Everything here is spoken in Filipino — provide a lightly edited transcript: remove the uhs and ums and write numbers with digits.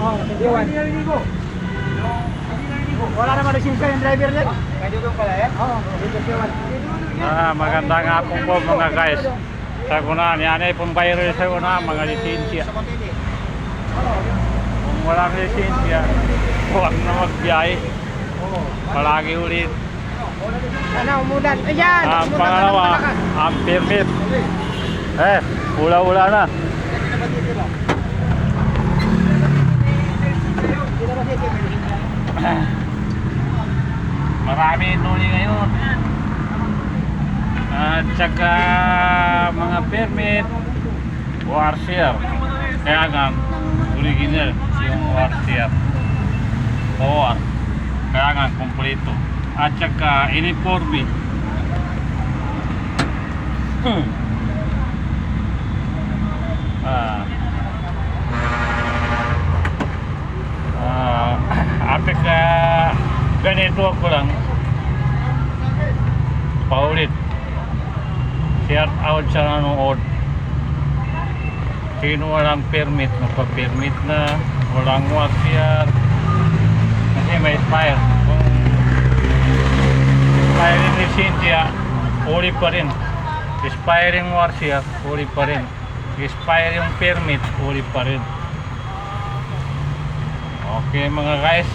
Oo, 21. Hindi naliligo. Wala naman lisensya yung driver niya. Pwede doon pala yan? Oo, 21. Magandang hapon po mga guys. Sa kunaan, yan ay pumbayro sa kunaan, mga lisensya. Kung walang lisensya, huwag na magbiyahe. Palagi ulit. Sana umulan. Ayan! Ang pangalawa, ang permit. Ula-ula na. Marami nuni ngayon. At saka mga permit, warshare. Kaya nga, original yung warshare. Or, kaya nga, kompleto. At saka, uniforme. Apik ganito ako lang paulit shout out sa nanonood, sino walang permit magpa-permit na, walang washer kasi may expire. Kung expiring lisensya uli pa rin, expiring washer uli pa rin, expire yung permit uli pa rin. Okay mga guys,